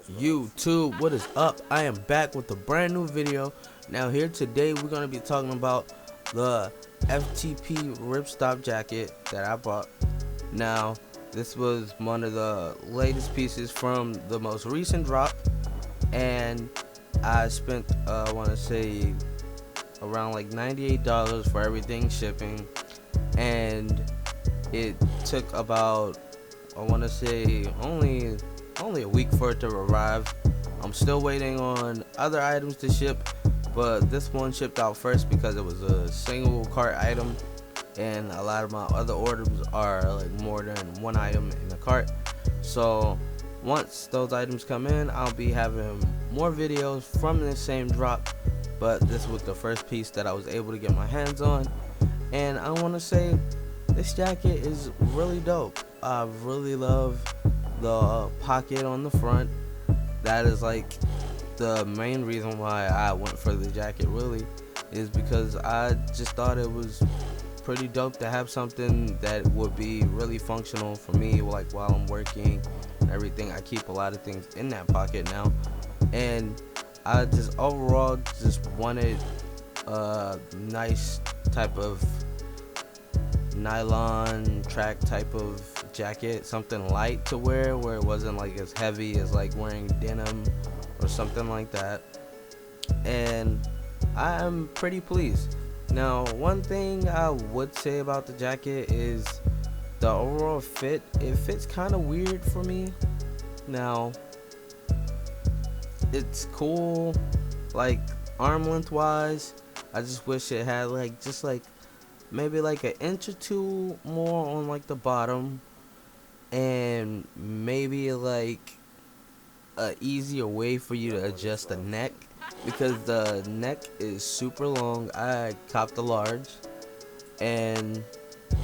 YouTube, what is up? I am back with a brand new video. Now here today we're going to be talking about the FTP Ripstop jacket that I bought. Now this was one of the latest pieces from the most recent drop, and I spent I want to say around like $98 for everything shipping, and it took about I want to say only a week for it to arrive. I'm still waiting on other items to ship, but this one shipped out first because it was a single cart item, and a lot of my other orders are like more than one item in the cart. So once those items come in, I'll be having more videos from the same drop, but this was the first piece that I was able to get my hands on, and I want to say this jacket is really dope. I really love the pocket on the front. That is like the main reason why I went for the jacket, really, is because I just thought it was pretty dope to have something that would be really functional for me, like while I'm working and everything. I keep a lot of things in that pocket now, and I just overall just wanted a nice type of nylon track type of jacket, something light to wear where it wasn't like as heavy as like wearing denim or something like that, and I am pretty pleased. Now, one thing I would say about the jacket is the overall fit. It fits kind of weird for me. Now, it's cool like arm length wise. I just wish it had like just like maybe like an inch or two more on like the bottom, and maybe like a easier way for you to adjust the neck, because the neck is super long. I copped the large, and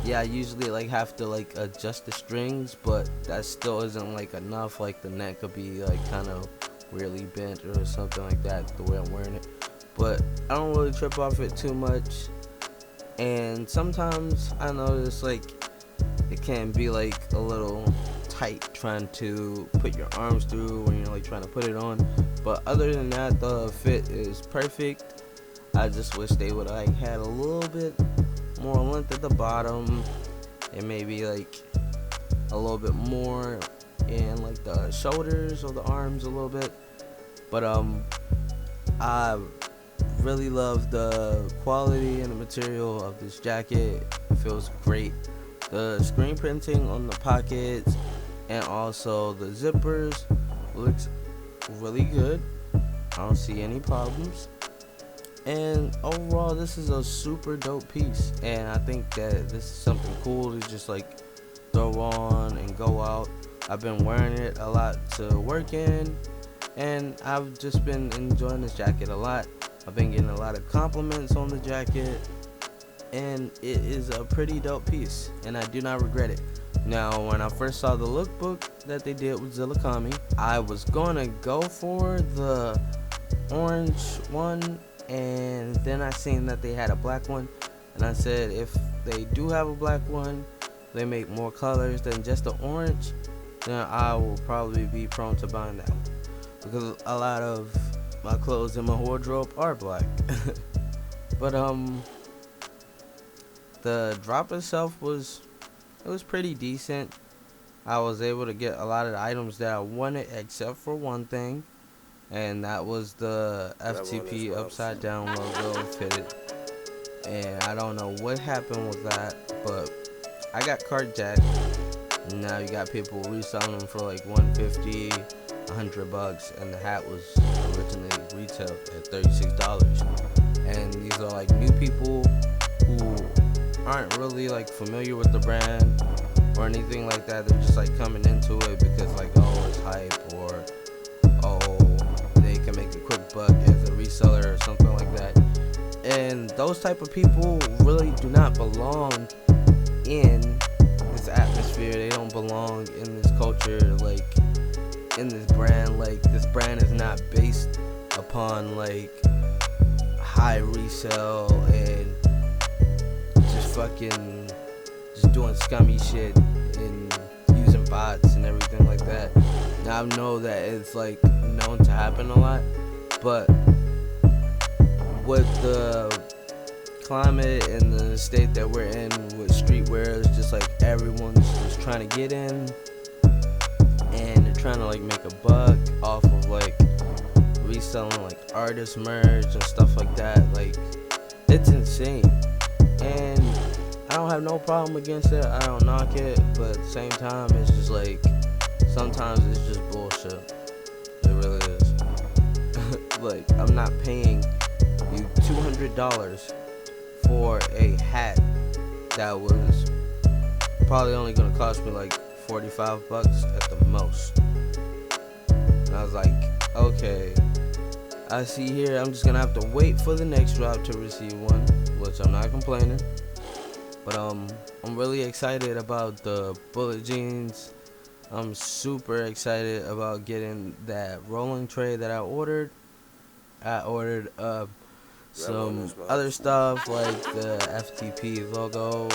yeah, I usually like have to like adjust the strings, but that still isn't like enough. Like the neck could be like kind of weirdly bent or something like that the way I'm wearing it, but I don't really trip off it too much. And sometimes I notice like it can be like a little tight trying to put your arms through when you're like trying to put it on, but other than that, the fit is perfect. I just wish they would like had a little bit more length at the bottom, and maybe like a little bit more in like the shoulders or the arms a little bit. But I really love the quality and the material of this jacket. It feels great. The screen printing on the pockets and also the zippers looks really good. I don't see any problems, and overall this is a super dope piece, and I think that this is something cool to just like throw on and go out. I've been wearing it a lot to work in, and I've just been enjoying this jacket a lot. I've been getting a lot of compliments on the jacket, and it is a pretty dope piece, and I do not regret it. Now, when I first saw the lookbook that they did with Zillakami, I was gonna go for the orange one, and then I seen that they had a black one, and I said if they do have a black one, they make more colors than just the orange, then I will probably be prone to buying that one, because a lot of my clothes in my wardrobe are black. But the drop itself was pretty decent. I was able to get a lot of the items that I wanted, except for one thing, and that was the FTP upside down logo fitted. And I don't know what happened with that, but I got cart jacked. Now you got people reselling them for like $150, $100, and the hat was originally retailed at $36. And these are like new people who aren't really like familiar with the brand or anything like that. They're just like coming into it because like, oh, it's hype, or oh, they can make a quick buck as a reseller or something like that. And those type of people really do not belong in this atmosphere. They don't belong in this culture, like in this brand. Like, this brand is not based upon like high resale and just doing scummy shit and using bots and everything like that. Now I know that it's like known to happen a lot, but with the climate and the state that we're in with streetwear, it's just like everyone's just trying to get in, and they're trying to like make a buck off of like reselling like artist merch and stuff like that. Like, it's insane, and I don't have no problem against it. I don't knock it, but at the same time, it's just like sometimes it's just bullshit. It really is. Like, I'm not paying you $200 for a hat that was probably only gonna cost me like $45 at the most. And I was like, okay, I see here I'm just gonna have to wait for the next drop to receive one, which I'm not complaining. But I'm really excited about the bullet jeans. I'm super excited about getting that rolling tray that I ordered. I ordered some other stuff like the FTP logo,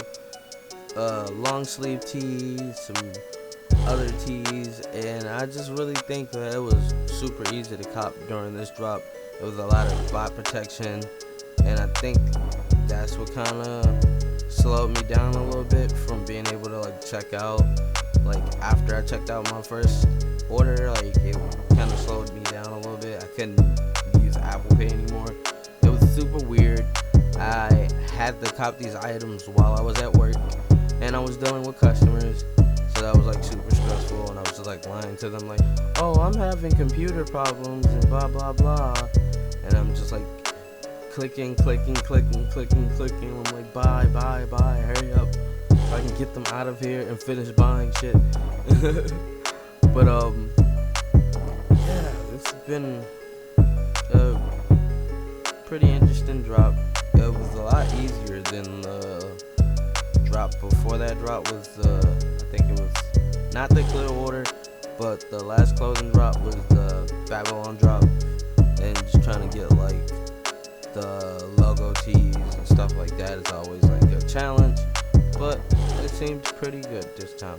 long sleeve tees, some other tees, and I just really think that it was super easy to cop during this drop. It was a lot of bot protection, and I think that's what kind of slowed me down a little bit from being able to like check out. Like, after I checked out my first order, like, it kind of slowed me down a little bit. I couldn't use Apple Pay anymore. It was super weird. I had to cop these items while I was at work, and I was dealing with customers, so that was like super stressful. And I was just like lying to them like, oh, I'm having computer problems and blah blah blah, and I'm just like clicking. I'm like, bye, hurry up so I can get them out of here and finish buying shit. But yeah, it's been a pretty interesting drop. It was a lot easier than the drop before. That drop was I think it was not the clear order, but the last clothing drop was the Babylon drop, and just trying to get like the logo tees and stuff like that is always like a challenge, but it seemed pretty good this time.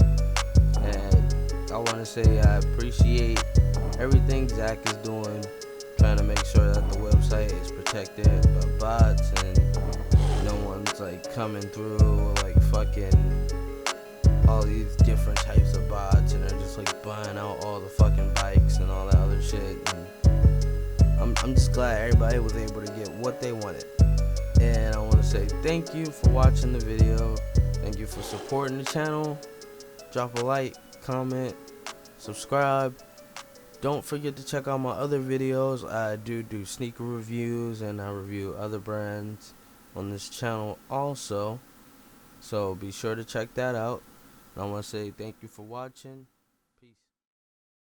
And I want to say I appreciate everything Zach is doing, trying to make sure that the website is protected by bots and no one's like coming through like fucking all these different types of bots, and they're just like buying out all the fucking bikes and all that other shit. And I'm just glad everybody was able to get what they wanted. And I want to say thank you for watching the video. Thank you for supporting the channel. Drop a like, comment, subscribe. Don't forget to check out my other videos. I do sneaker reviews, and I review other brands on this channel also. So be sure to check that out. And I want to say thank you for watching.